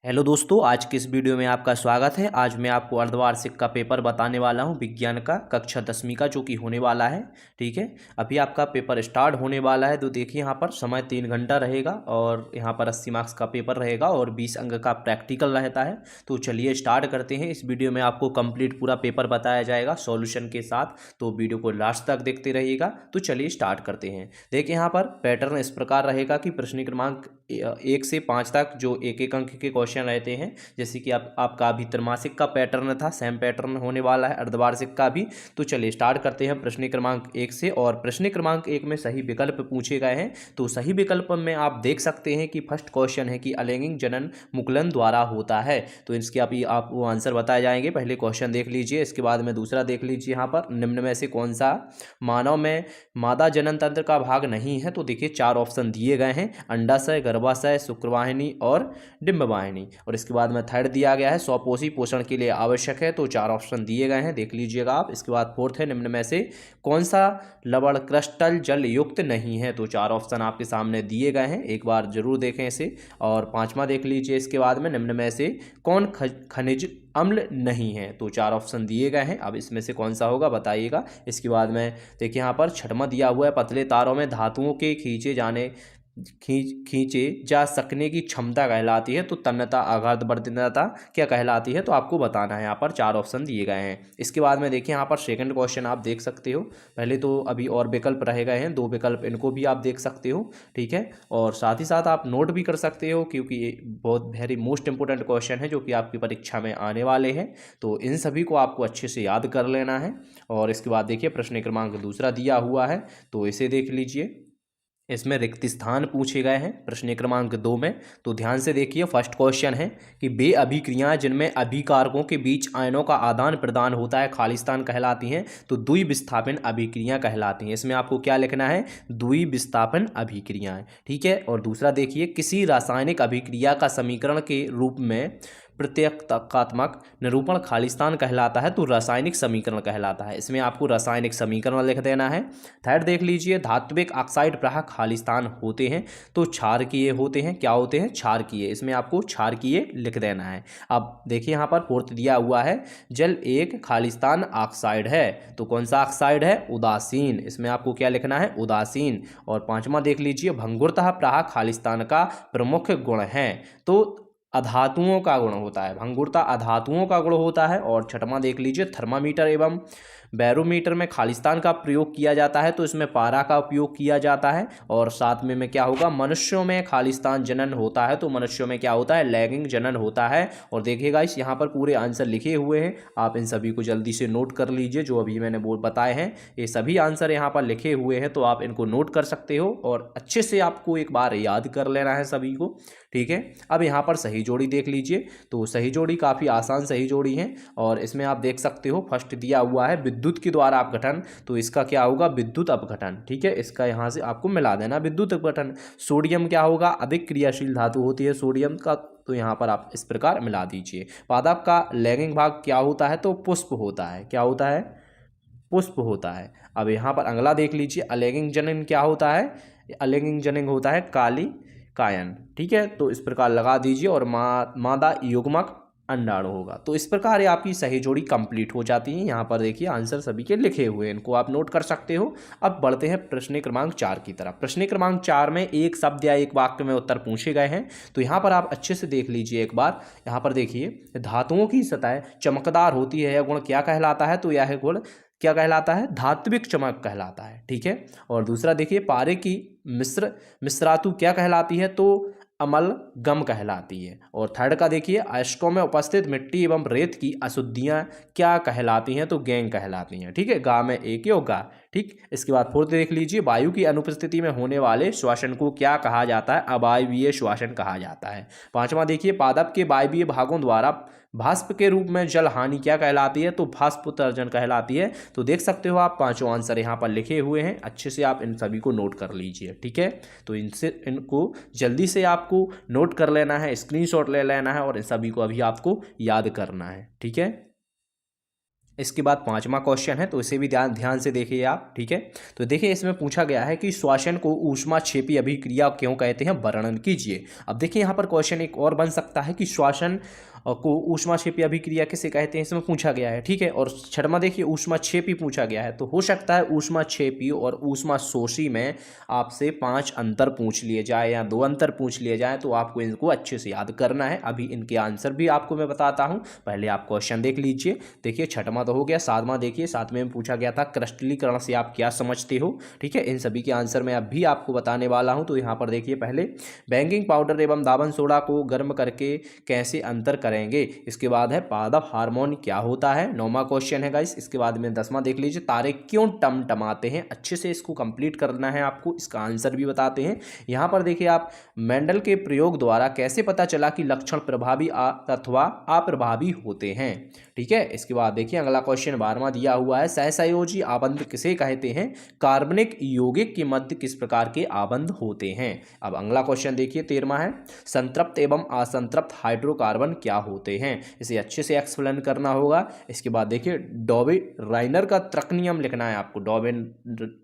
Hello दोस्तों, आज की इस वीडियो में आपका स्वागत है। आज मैं आपको अर्धवार्षिक का पेपर बताने वाला हूं, विज्ञान का कक्षा 10वीं का, जो कि होने वाला है। ठीक है, अभी आपका पेपर स्टार्ट होने वाला है। तो देखिए यहाँ पर समय 3 घंटा रहेगा और यहाँ पर 80 मार्क्स का पेपर रहेगा और 20 अंक का प्रैक्टिकल रहता है। तो चलिए स्टार्ट करते हैं। इस वीडियो में आपको कंप्लीट पूरा पेपर बताया जाएगा सॉल्यूशन के साथ, तो वीडियो को लास्ट तक देखते रहिएगा। तो चलिए स्टार्ट करते हैं। देखिए यहाँ पर पैटर्न इस प्रकार रहेगा कि प्रश्न क्रमांक 1 से 5 तक जो एक एक अंक के क्वेश्चन रहते हैं, जैसे कि आपका अभी त्रैमासिक का पैटर्न था, सेम पैटर्न होने वाला है अर्धवार्षिक का भी। तो चलिए स्टार्ट करते हैं प्रश्न क्रमांक 1 से। और प्रश्न क्रमांक 1 में सही विकल्प पूछे गए हैं। तो सही विकल्प में आप देख सकते हैं कि फर्स्ट क्वेश्चन है कि अलैंगिक जनन मुकुलन द्वारा होता है। तो इसके आप वो आंसर बताए जाएंगे। पहले क्वेश्चन देख लीजिए, इसके बाद में दूसरा देख लीजिए। यहाँ पर निम्न में से कौन सा मानव में मादा जनन तंत्र का भाग नहीं है? तो देखिए 4 ऑप्शन दिए गए हैं, अंडाशय, गर्भाशय, शुक्रवाहिनी और डिंबवाहिनी। और इसके बाद में थर्ड दिया गया है स्वपोषी पोषण के लिए आवश्यक है। तो 4 ऑप्शन दिए गए हैं, देख लीजिएगा आप। इसके बाद फोर्थ है निम्न में से कौन सा लवण क्रिस्टल जल युक्त नहीं है? तो 4 ऑप्शन आपके सामने दिए गए हैं, एक बार जरूर देखें इसे। और 5वां देख लीजिए, इसके बाद में निम्न में से कौन खनिज अम्ल नहीं है? तो 4 ऑप्शन दिए गए हैं, अब इसमें से कौन सा होगा बताइएगा। इसके बाद में देखिए यहाँ पर 6वां दिया हुआ है, पतले तारों में धातुओं के खींचे जा सकने की क्षमता कहलाती है। तो तन्यता, आघात वर्धनता क्या कहलाती है? तो आपको बताना है। यहाँ पर 4 ऑप्शन दिए गए हैं। इसके बाद में देखिए यहाँ पर सेकंड क्वेश्चन आप देख सकते हो। पहले तो अभी और विकल्प रह गए हैं, 2 विकल्प, इनको भी आप देख सकते हो। ठीक है, और साथ ही साथ आप नोट भी कर सकते हो, क्योंकि ये बहुत वेरी मोस्ट इंपोर्टेंट क्वेश्चन है जो कि आपकी परीक्षा में आने वाले हैं। तो इन सभी को आपको अच्छे से याद कर लेना है। और इसके बाद देखिए प्रश्न क्रमांक दूसरा दिया हुआ है, तो इसे देख लीजिए। इसमें रिक्त स्थान पूछे गए हैं प्रश्न क्रमांक 2 में। तो ध्यान से देखिए, फर्स्ट क्वेश्चन है कि वे अभिक्रियाएं जिनमें अभिकारकों के बीच आयनों का आदान प्रदान होता है खालिस्तान कहलाती हैं। तो द्विविस्थापन अभिक्रिया कहलाती हैं। इसमें आपको क्या लिखना है? द्विविस्थापन अभिक्रियाएं। ठीक है, और दूसरा देखिए, किसी रासायनिक अभिक्रिया का समीकरण के रूप में प्रत्यक्षात्मक निरूपण खालिस्तान कहलाता है। तो रासायनिक समीकरण कहलाता है। इसमें आपको रासायनिक समीकरण लिख देना है। थर्ड देख लीजिए, धात्विक ऑक्साइड प्रायः खालिस्तान होते हैं। तो क्षारकीय होते हैं। क्या होते हैं? क्षारकीय। इसमें आपको क्षारकीय लिख देना है। अब देखिए यहाँ पर फोर्थ दिया हुआ है, जल एक खालिस्तान ऑक्साइड है। तो कौन सा ऑक्साइड है? उदासीन। इसमें आपको क्या लिखना है? उदासीन। और 5वां देख लीजिए, भंगुरतः प्रायः खालिस्तान का प्रमुख गुण है। तो अधातुओं का गुण होता है, भंगुरता अधातुओं का गुण होता है। और 6वां देख लीजिए, थर्मामीटर एवं बैरोमीटर में खालिस्तान का प्रयोग किया जाता है। तो इसमें पारा का उपयोग किया जाता है। और साथ में क्या होगा? मनुष्यों में खालिस्तान जनन होता है। तो मनुष्यों में क्या होता है? लैंगिक जनन होता है। और देखिएगा इस यहाँ पर पूरे आंसर लिखे हुए हैं, आप इन सभी को जल्दी से नोट कर लीजिए। जो अभी मैंने बताए हैं ये सभी आंसर यहाँ पर लिखे हुए हैं, तो आप इनको नोट कर सकते हो और अच्छे से आपको एक बार याद कर लेना है सभी को। ठीक है, अब यहाँ पर सही जोड़ी देख लीजिए। तो सही जोड़ी काफ़ी आसान सही जोड़ी है। और इसमें आप देख सकते हो, फर्स्ट दिया हुआ है विद्युत के द्वारा अपघटन। तो इसका क्या होगा? विद्युत अपघटन। ठीक है, इसका यहाँ से आपको मिला देना, विद्युत अपघटन। सोडियम क्या होगा? अधिक क्रियाशील धातु होती है सोडियम का। तो यहाँ पर आप इस प्रकार मिला दीजिए। पादप का लैंगिक भाग क्या होता है? तो पुष्प होता है। क्या होता है? पुष्प होता है। अब यहाँ पर अगला देख लीजिए, अलैंगिक जनन क्या होता है? अलैंगिक जनन होता है काली कायन। ठीक है, तो इस प्रकार लगा दीजिए। और मादा युग्मक अंडाणु होगा। तो इस प्रकार ये आपकी सही जोड़ी कंप्लीट हो जाती है। यहाँ पर देखिए आंसर सभी के लिखे हुए हैं, इनको आप नोट कर सकते हो। अब बढ़ते हैं प्रश्न क्रमांक 4 की तरफ। प्रश्न क्रमांक 4 में एक शब्द या एक वाक्य में उत्तर पूछे गए हैं। तो यहाँ पर आप अच्छे से देख लीजिए एक बार। यहाँ पर देखिए, धातुओं की सतह चमकदार होती है, यह गुण क्या कहलाता है? तो यह गुण क्या कहलाता है? धात्विक चमक कहलाता है। ठीक है, और दूसरा देखिए, पारे की मिश्रातु क्या कहलाती है? तो अमल गम कहलाती है। और थर्ड का देखिए, अयस्कों में उपस्थित मिट्टी एवं रेत की अशुद्धियां क्या कहलाती हैं? तो गैंग कहलाती हैं। ठीक है, गा में एक योग गा। ठीक, इसके बाद फोर्थ देख लीजिए, वायु की अनुपस्थिति में होने वाले श्वसन को क्या कहा जाता है? अवायवीय श्वसन कहा जाता है। 5वां देखिए, पादप के वायवीय भागों द्वारा भास्प के रूप में जल हानि क्या कहलाती है? तो भास्पोत्सर्जन कहलाती है। तो देख सकते हो आप, 5 आंसर यहाँ पर लिखे हुए हैं, अच्छे से आप इन सभी को नोट कर लीजिए। ठीक है, तो इनको जल्दी से आपको नोट कर लेना है, स्क्रीनशॉट ले लेना है और इन सभी को अभी आपको याद करना है। ठीक है, इसके बाद 5वां क्वेश्चन है, तो इसे भी ध्यान से देखिए आप। ठीक है, तो देखिए इसमें पूछा गया है कि श्वसन को ऊष्माक्षेपी अभिक्रिया क्यों कहते हैं, वर्णन कीजिए। अब देखिए यहाँ पर क्वेश्चन एक और बन सकता है कि श्वसन को ऊष्माक्षेपी अभिक्रिया किसे कहते हैं, इसमें पूछा गया है। ठीक है, और 6वां देखिए ऊष्माक्षेपी पूछा गया है, तो हो सकता है ऊष्माक्षेपी और ऊष्माशोषी में आपसे 5 अंतर पूछ लिए जाए या 2 अंतर पूछ लिए जाए, तो आपको इनको अच्छे से याद करना है। अभी इनके आंसर भी आपको मैं बताता हूँ, पहले आप क्वेश्चन देख लीजिए। देखिए 6वां तो हो गया, 7वां देखिए, 7वें में पूछा गया था क्रिस्टलीकरण से आप क्या समझते हो। ठीक है, इन सभी के आंसर मैं अभी आपको बताने वाला हूँ। तो यहाँ पर देखिए पहले बेकिंग पाउडर एवं दावन सोडा को गर्म करके कैसे अंतर करेंगे। इसके बाद है पादप हार्मोन क्या होता है, 9वां क्वेश्चन है गाइस। इसके बाद में 10वां देख लीजिए, तारे क्यों टमटमाते हैं, अच्छे से इसको कंप्लीट करना है आपको, इसका आंसर भी बताते हैं। यहाँ पर देखिए आप मेंडल के प्रयोग द्वारा कैसे पता चला कि लक्षण प्रभावी अथवा अप्रभावी होते हैं। ठीक है, इसके बाद देखिए अगला क्वेश्चन 12वां दिया हुआ है, सहसंयोजी आबंध किसे कहते हैं, कार्बनिक यौगिक के मध्य किस प्रकार के आबंध होते हैं। अब अगला क्वेश्चन देखिए 13वां है, संतृप्त एवं असंतृप्त हाइड्रोकार्बन क्या होते हैं, इसे अच्छे से एक्सप्लेन करना होगा। इसके बाद देखिए डॉबे राइनर का तर्क नियम लिखना है आपको, डॉबे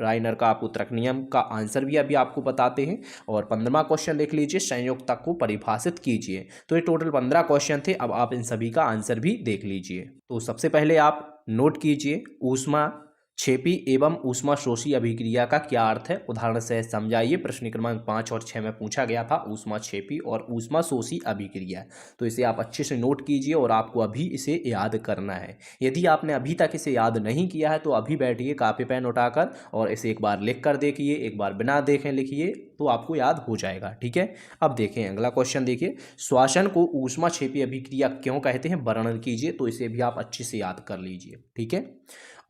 राइनर का आपको तर्क नियम का आंसर भी अभी आपको बताते हैं। और 15वां क्वेश्चन देख लीजिए, संयोजकता को परिभाषित कीजिए। तो ये टोटल 15 क्वेश्चन थे, अब आप इन सभी का आंसर भी देख लीजिए। तो सबसे पहले आप नोट कीजिए, ऊष्माक्षेपी एवं ऊष्माशोषी अभिक्रिया का क्या अर्थ है, उदाहरण से समझाइए। प्रश्न क्रमांक 5 और 6 में पूछा गया था ऊष्माक्षेपी और ऊष्माशोषी अभिक्रिया, तो इसे आप अच्छे से नोट कीजिए और आपको अभी इसे याद करना है। यदि आपने अभी तक इसे याद नहीं किया है तो अभी बैठिए कापी पेन उठाकर और इसे एक बार लिख कर देखिए, एक बार बिना देखे लिखिए, तो आपको याद हो जाएगा। ठीक है, अब देखें अगला क्वेश्चन देखिए, श्वसन को ऊष्माक्षेपी अभिक्रिया क्यों कहते हैं, वर्णन कीजिए। तो इसे भी आप अच्छे से याद कर लीजिए। ठीक है,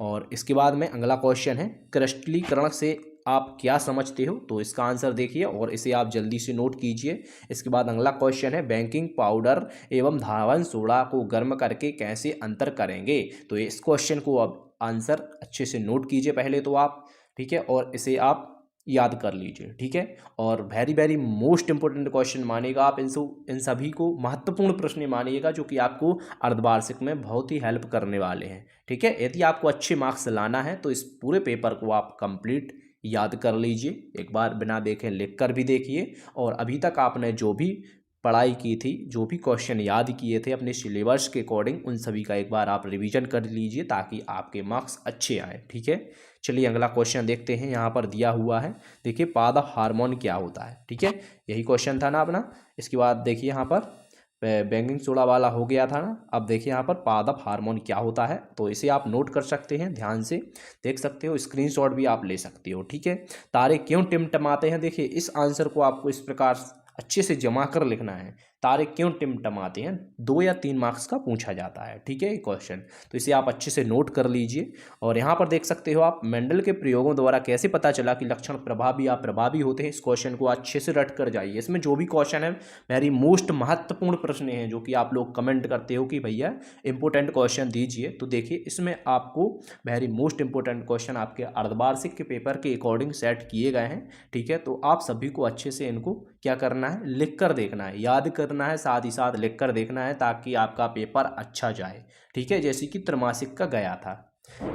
और इसके बाद में अगला क्वेश्चन है, क्रिस्टलीकरण से आप क्या समझते हो, तो इसका आंसर देखिए और इसे आप जल्दी से नोट कीजिए। इसके बाद अगला क्वेश्चन है, बेकिंग पाउडर एवं धावन सोडा को गर्म करके कैसे अंतर करेंगे। तो इस क्वेश्चन को अब आंसर अच्छे से नोट कीजिए पहले तो आप। ठीक है, और इसे आप याद कर लीजिए। ठीक है, और very very most important question मानिएगा आप, इन सभी को महत्वपूर्ण प्रश्न मानिएगा जो कि आपको अर्धवार्षिक में बहुत ही हेल्प करने वाले हैं। ठीक है, यदि आपको अच्छे मार्क्स लाना है तो इस पूरे पेपर को आप कंप्लीट याद कर लीजिए, एक बार बिना देखे लिख कर भी देखिए, और अभी तक आपने जो भी पढ़ाई की थी, जो भी क्वेश्चन याद किए थे अपने सिलेबस के अकॉर्डिंग, उन सभी का एक बार आप रिवीजन कर लीजिए ताकि आपके मार्क्स अच्छे आए। ठीक है, चलिए अगला क्वेश्चन देखते हैं। यहाँ पर दिया हुआ है, देखिए पादप हार्मोन क्या होता है। ठीक है, यही क्वेश्चन था ना अपना। इसके बाद देखिए यहाँ पर बेकिंग सोडा वाला हो गया था ना, अब देखिए यहाँ पर पादप हार्मोन क्या होता है, तो इसे आप नोट कर सकते हैं, ध्यान से देख सकते हो, स्क्रीनशॉट भी आप ले सकते हो। ठीक है, तारे क्यों टिमटमाते हैं, देखिए इस आंसर को आपको इस प्रकार अच्छे से जमा कर लिखना है, तारे क्यों टिमटमाते हैं, 2 या 3 मार्क्स का पूछा जाता है। ठीक है, ये क्वेश्चन, तो इसे आप अच्छे से नोट कर लीजिए। और यहाँ पर देख सकते हो आप, मेंडल के प्रयोगों द्वारा कैसे पता चला कि लक्षण प्रभावी या अप्रभावी होते हैं, इस क्वेश्चन को अच्छे से रट कर जाइए। इसमें जो भी क्वेश्चन है वेरी मोस्ट महत्वपूर्ण प्रश्न हैं जो कि आप लोग कमेंट करते हो कि भैया इंपॉर्टेंट क्वेश्चन दीजिए, तो देखिए इसमें आपको वेरी मोस्ट इंपॉर्टेंट क्वेश्चन आपके अर्धवार्षिक के पेपर के अकॉर्डिंग सेट किए गए हैं। ठीक है, तो आप सभी को अच्छे से इनको क्या करना है, लिख कर देखना है, याद करना है, साथ ही साथ लिख कर देखना है ताकि आपका पेपर अच्छा जाए। ठीक है, जैसे कि त्रैमासिक का गया था।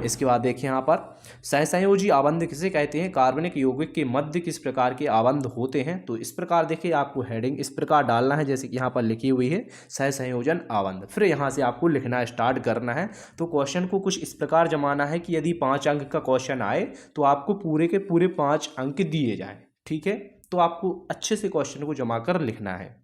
इसके बाद देखिए यहाँ पर सहसंयोजी आबंध किसे कहते हैं, कार्बनिक यौगिक के मध्य किस प्रकार के आबंध होते हैं। तो इस प्रकार देखिए आपको हेडिंग इस प्रकार डालना है जैसे कि यहाँ पर लिखी हुई है सहसंयोजन आबंध, फिर यहाँ से आपको लिखना स्टार्ट करना है। तो क्वेश्चन को कुछ इस प्रकार जमाना है कि यदि 5 अंक का क्वेश्चन आए तो आपको पूरे के पूरे 5 अंक दिए जाएँ। ठीक है, तो आपको अच्छे से क्वेश्चन को जमा कर लिखना है।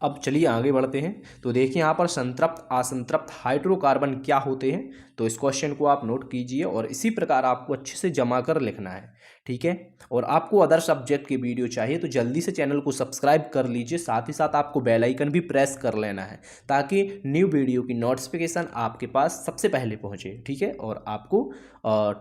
अब चलिए आगे बढ़ते हैं। तो देखिए यहाँ पर संतृप्त असंतृप्त हाइड्रोकार्बन क्या होते हैं, तो इस क्वेश्चन को आप नोट कीजिए और इसी प्रकार आपको अच्छे से जमा कर लिखना है। ठीक है, और आपको अदर सब्जेक्ट की वीडियो चाहिए तो जल्दी से चैनल को सब्सक्राइब कर लीजिए, साथ ही साथ आपको बेल आइकन भी प्रेस कर लेना है ताकि न्यू वीडियो की नोटिफिकेशन आपके पास सबसे पहले पहुंचे। ठीक है, और आपको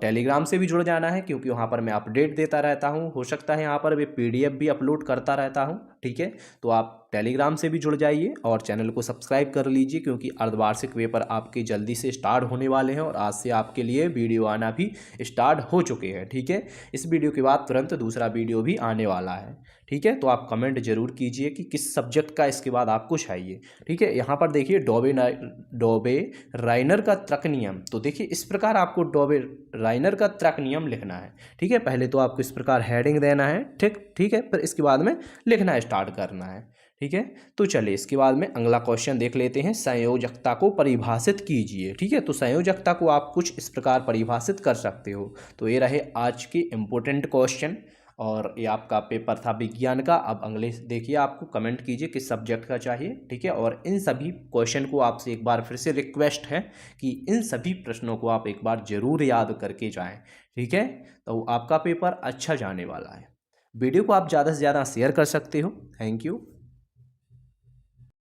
टेलीग्राम से भी जुड़ जाना है क्योंकि वहाँ पर मैं अपडेट देता रहता हूँ, हो सकता है यहाँ पर मैं PDF भी अपलोड करता रहता हूँ। ठीक है, तो आप टेलीग्राम से भी जुड़ जाइए और चैनल को सब्सक्राइब कर लीजिए क्योंकि अर्धवार्षिक पेपर आपके जल्दी से स्टार्ट होने वाले हैं और आज से आपके लिए वीडियो आना भी स्टार्ट हो चुके हैं। ठीक है, इस वीडियो के बाद तुरंत दूसरा वीडियो भी आने वाला है। ठीक है, तो आप कमेंट जरूर कीजिए कि किस सब्जेक्ट का इसके बाद आपको चाहिए। ठीक है, यहाँ पर देखिए डॉबे राइनर का तर्क नियम। तो देखिए इस प्रकार आपको डॉबे राइनर का तर्क नियम लिखना है। ठीक है, पहले तो आपको इस प्रकार हेडिंग देना है। ठीक है, फिर इसके बाद में लिखना स्टार्ट करना है। ठीक है, तो चलिए इसके बाद में अगला क्वेश्चन देख लेते हैं, संयोजकता को परिभाषित कीजिए। ठीक है, तो संयोजकता को आप कुछ इस प्रकार परिभाषित कर सकते हो। तो ये रहे आज के इम्पोर्टेंट क्वेश्चन और ये आपका पेपर था विज्ञान का। अब अगले देखिए, आपको कमेंट कीजिए किस सब्जेक्ट का चाहिए। ठीक है, और इन सभी क्वेश्चन को आपसे एक बार फिर से रिक्वेस्ट है कि इन सभी प्रश्नों को आप एक बार जरूर याद करके जाएं। ठीक है, तो आपका पेपर अच्छा जाने वाला है। वीडियो को आप ज़्यादा से ज़्यादा शेयर कर सकते हो। Thank you.